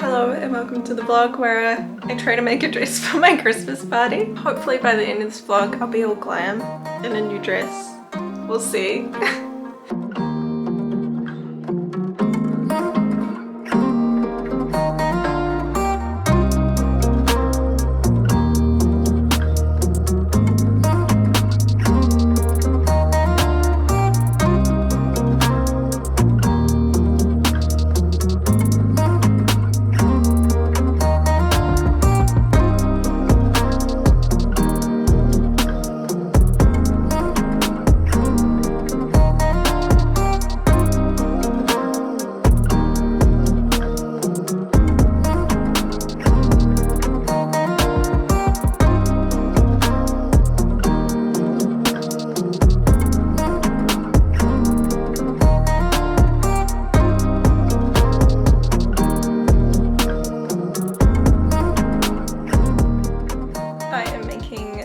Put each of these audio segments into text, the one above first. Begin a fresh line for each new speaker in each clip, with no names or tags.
Hello and welcome to the vlog where I try to make a dress for my Christmas party. Hopefully by the end of this vlog I'll be all glam in a new dress. We'll see.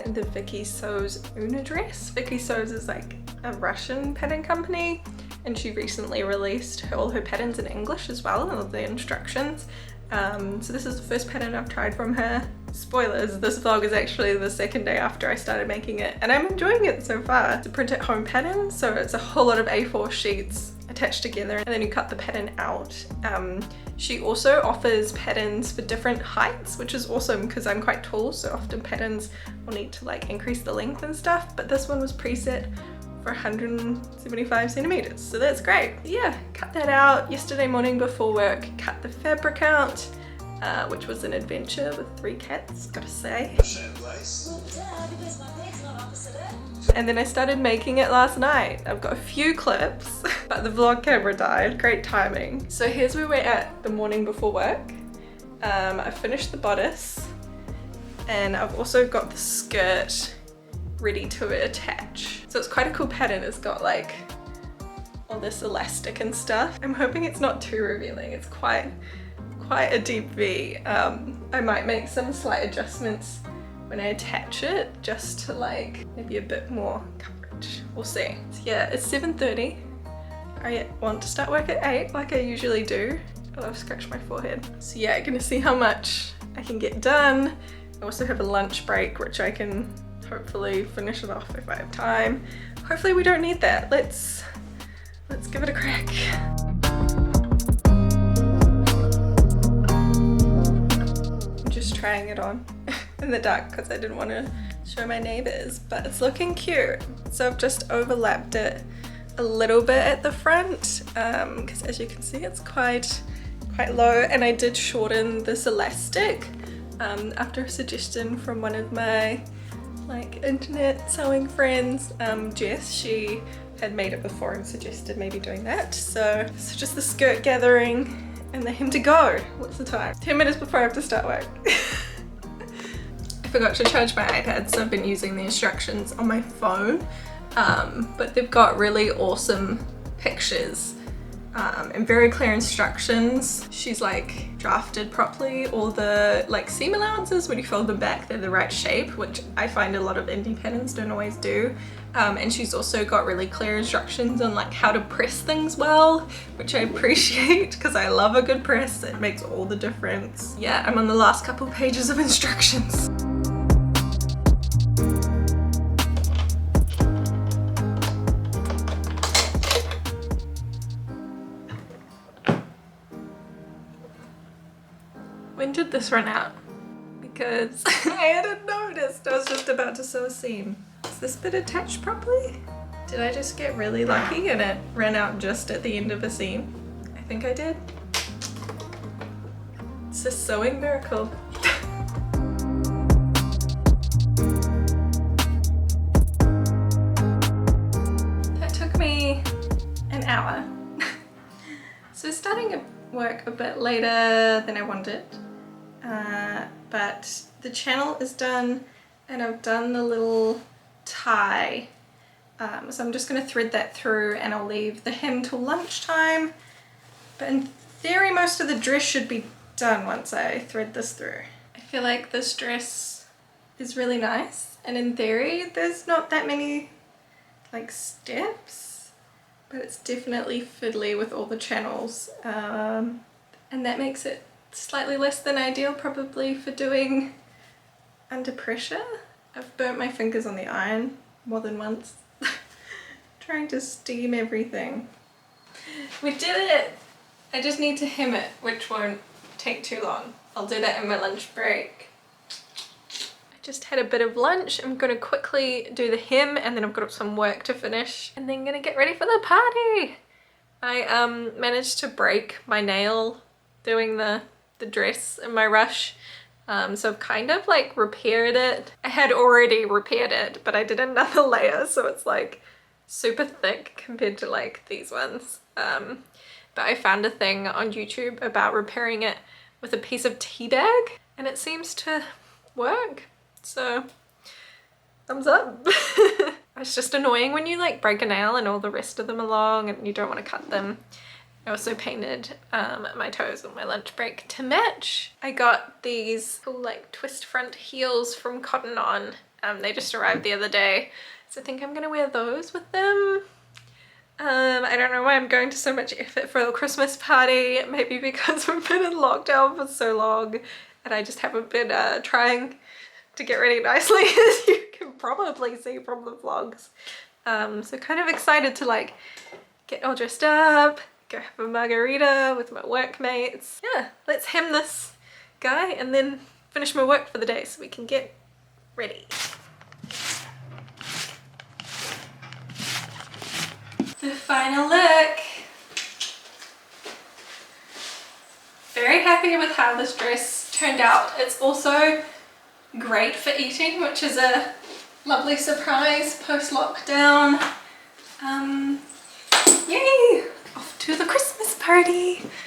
The Viki Sews Oona dress. Viki Sews is like a Russian pattern company and she recently released all her patterns in English as well and all the instructions. So this is the first pattern I've tried from her. Spoilers, this vlog is actually the second day after I started making it and I'm enjoying it so far. It's a print at home pattern, so it's a whole lot of A4 sheets attached together and then you cut the pattern out. She also offers patterns for different heights, which is awesome because I'm quite tall, so often patterns will need to like increase the length and stuff, but this one was preset for 175 centimeters, so that's great. Yeah, cut that out yesterday morning before work, cut the fabric out, which was an adventure with 3 cats, gotta say. And then I started making it last night. I've got a few clips, but the vlog camera died. Great timing. So here's where we're at the morning before work. I finished the bodice and I've also got the skirt ready to attach. So it's quite a cool pattern. It's got like all this elastic and stuff. I'm hoping it's not too revealing. It's quite a deep V. I might make some slight adjustments when I attach it, just to like maybe a bit more coverage. We'll see. So yeah, it's 7:30. I want to start work at 8 like I usually do. Oh, I've scratched my forehead. So yeah, I'm gonna see how much I can get done. I also have a lunch break, which I can hopefully finish it off if I have time. Hopefully we don't need that. Let's give it a crack. I'm just trying it on in the dark because I didn't want to show my neighbors, but it's looking cute. So I've just overlapped it a little bit at the front because as you can see it's quite low, and I did shorten this elastic after a suggestion from one of my like internet sewing friends, Jess. She had made it before and suggested maybe doing that. So just the skirt gathering and the hem to go. What's the time? 10 minutes before I have to start work. I forgot to charge my iPad, so I've been using the instructions on my phone, but they've got really awesome pictures and very clear instructions. She's like drafted properly all the like seam allowances. When you fold them back, they're the right shape, which I find a lot of indie patterns don't always do. And she's also got really clear instructions on like how to press things well, which I appreciate because I love a good press. It makes all the difference. Yeah, I'm on the last couple pages of instructions. When did this run out? Because I hadn't noticed. I was just about to sew a seam. Is this bit attached properly? Did I just get really lucky and it ran out just at the end of a seam? I think I did. It's a sewing miracle. That took me an hour. So starting at work a bit later than I wanted. But the channel is done and I've done the little tie. So I'm just going to thread that through and I'll leave the hem till lunchtime. But in theory, most of the dress should be done once I thread this through. I feel like this dress is really nice, and in theory, there's not that many like steps, but it's definitely fiddly with all the channels. And that makes it slightly less than ideal probably for doing under pressure. I've burnt my fingers on the iron more than once trying to steam everything. We did it! I just need to hem it, which won't take too long. I'll do that in my lunch break. I just had a bit of lunch. I'm gonna quickly do the hem and then I've got some work to finish and then gonna get ready for the party. I managed to break my nail doing the dress in my rush. So I've kind of like repaired it. I had already repaired it, but I did another layer, so it's like super thick compared to like these ones. But I found a thing on YouTube about repairing it with a piece of tea bag and it seems to work. So thumbs up. It's just annoying when you like break a nail and all the rest of them are long and you don't want to cut them. I also painted my toes on my lunch break to match. I got these cool like twist front heels from Cotton On. They just arrived the other day. So I think I'm gonna wear those with them. I don't know why I'm going to so much effort for a Christmas party. Maybe because we've been in lockdown for so long and I just haven't been trying to get ready nicely, as you can probably see from the vlogs. So kind of excited to like get all dressed up, go have a margarita with my workmates. Yeah, let's hem this guy and then finish my work for the day so we can get ready. The final look. Very happy with how this dress turned out. It's also great for eating, which is a lovely surprise post-lockdown. Yay! Off to the Christmas party!